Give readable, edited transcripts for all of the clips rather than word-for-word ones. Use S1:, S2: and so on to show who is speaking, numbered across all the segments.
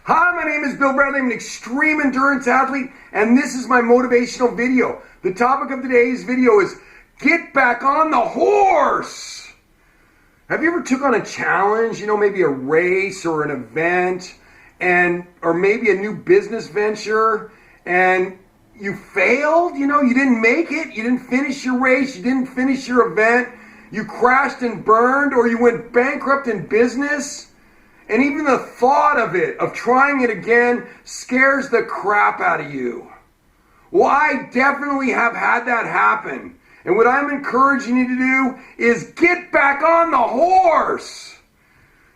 S1: Hi, my name is Bill Bradley. I'm an extreme endurance athlete, and this is my motivational video. The topic of today's video is get back on the horse. Have you ever took on a challenge, maybe a race or an event, or maybe a new business venture, and you failed? You didn't make it, you didn't finish your race, you didn't finish your event, you crashed and burned, or you went bankrupt in business? And even the thought of it, of trying it again, scares the crap out of you. Well, I definitely have had that happen. And what I'm encouraging you to do is get back on the horse.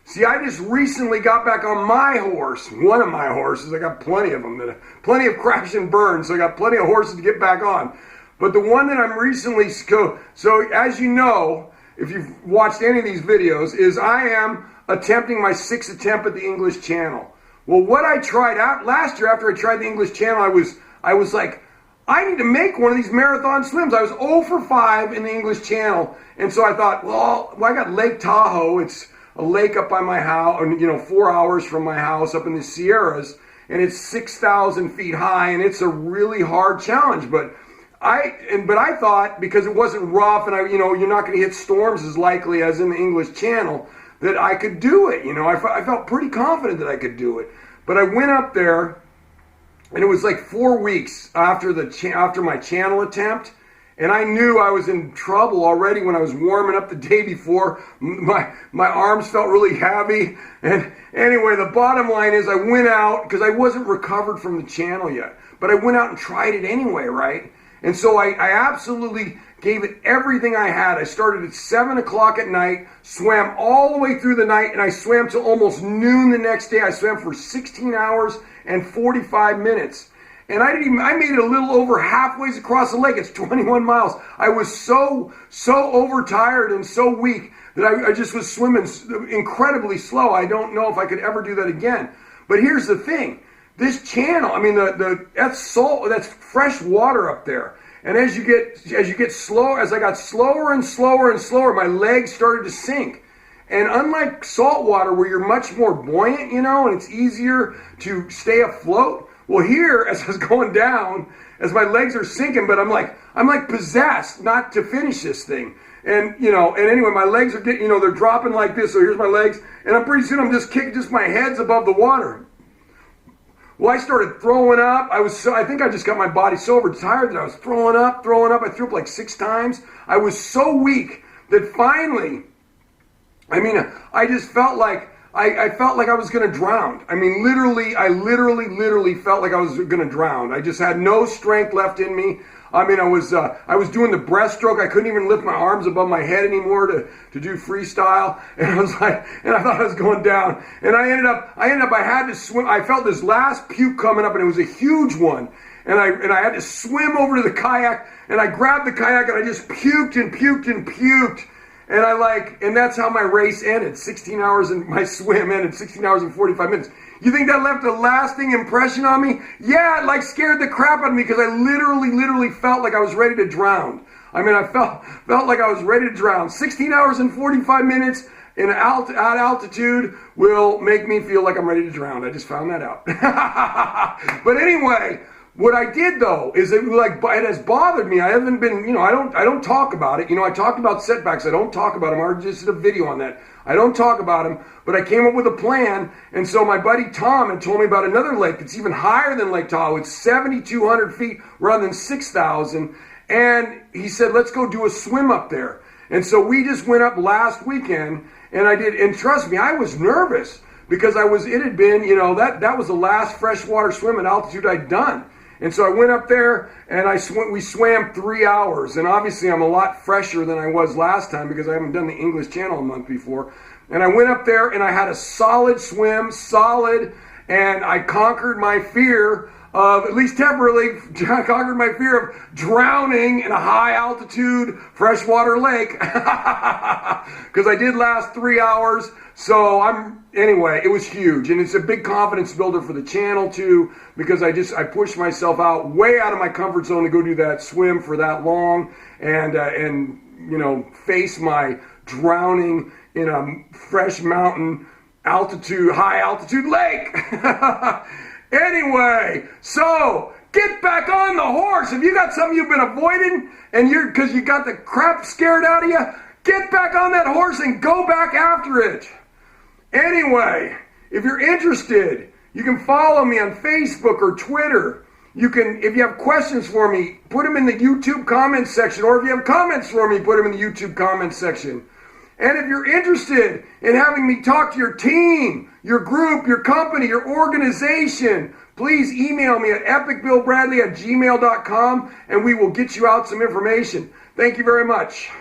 S1: See, I just recently got back on my horse, one of my horses. I got plenty of them, plenty of crash and burn, so I got plenty of horses to get back on. But the one that I'm recently, so as you know, if you've watched any of these videos, is I am attempting my 6th attempt at the English Channel. Well, what I tried out last year after I tried the English Channel, I was like, I need to make one of these marathon swims. I was 0 for 5 in the English Channel. And so I thought, well, I got Lake Tahoe. It's a lake up by my house, 4 hours from my house up in the Sierras. And it's 6,000 feet high, and it's a really hard challenge. But I thought, because it wasn't rough, and you're not going to hit storms as likely as in the English Channel, that I could do it. I felt pretty confident that I could do it. But I went up there, and it was like 4 weeks after my channel attempt, and I knew I was in trouble already when I was warming up the day before. My arms felt really heavy. And anyway, the bottom line is I went out, because I wasn't recovered from the channel yet, but I went out and tried it anyway, right? And so I absolutely gave it everything I had. I started at 7 o'clock at night, swam all the way through the night, and I swam till almost noon the next day. I swam for 16 hours and 45 minutes. And I made it a little over halfway across the lake. It's 21 miles. I was so overtired and so weak that I just was swimming incredibly slow. I don't know if I could ever do that again. But here's the thing. This channel, that's fresh water up there. And as you get slower, as I got slower and slower and slower, my legs started to sink. And unlike salt water, where you're much more buoyant, and it's easier to stay afloat, well, here, as I was going down, as my legs are sinking, but I'm like possessed not to finish this thing. And anyway, my legs are getting, they're dropping like this. So here's my legs, and pretty soon I'm just kicking, just my head's above the water. Well, I started throwing up. I think I just got my body so overtired that I was throwing up. I threw up like 6 times. I was so weak that finally, I just felt like, I felt like I was going to drown. I literally felt like I was going to drown. I just had no strength left in me. I was doing the breaststroke. I couldn't even lift my arms above my head anymore to do freestyle. And I thought I was going down. And I had to swim. I felt this last puke coming up, and it was a huge one. And I had to swim over to the kayak, and I grabbed the kayak, and I just puked and puked and puked. And that's how my race ended. 16 hours, and my swim ended 16 hours and 45 minutes. You think that left a lasting impression on me? Yeah, it scared the crap out of me, because I literally felt like I was ready to drown. I felt like I was ready to drown. 16 hours and 45 minutes at altitude will make me feel like I'm ready to drown. I just found that out. But anyway, what I did though is it has bothered me. I haven't been, I don't talk about it. I talked about setbacks. I don't talk about them. I just did a video on that. I don't talk about them, but I came up with a plan. And so my buddy Tom had told me about another lake that's even higher than Lake Tahoe. It's 7,200 feet rather than 6,000. And he said, let's go do a swim up there. And so we just went up last weekend, and I did. And trust me, I was nervous because it had been, that was the last freshwater swim at altitude I'd done. And so I went up there, and we swam 3 hours. And obviously I'm a lot fresher than I was last time because I haven't done the English Channel a month before. And I went up there, and I had a solid swim, and I conquered my fear of, at least temporarily, conquered my fear of drowning in a high altitude freshwater lake. Because I did last 3 hours. So anyway, it was huge, and it's a big confidence builder for the channel too, because I pushed myself way out of my comfort zone to go do that swim for that long, and face my drowning in a fresh mountain high altitude lake. Anyway, so get back on the horse. If you got something you've been avoiding and because you got the crap scared out of you, get back on that horse and go back after it. Anyway, if you're interested, you can follow me on Facebook or Twitter. You can, if you have questions for me, put them in the YouTube comments section, or if you have comments for me, put them in the YouTube comments section. And if you're interested in having me talk to your team, your group, your company, your organization, please email me at epicbillbradley@gmail.com and we will get you out some information. Thank you very much.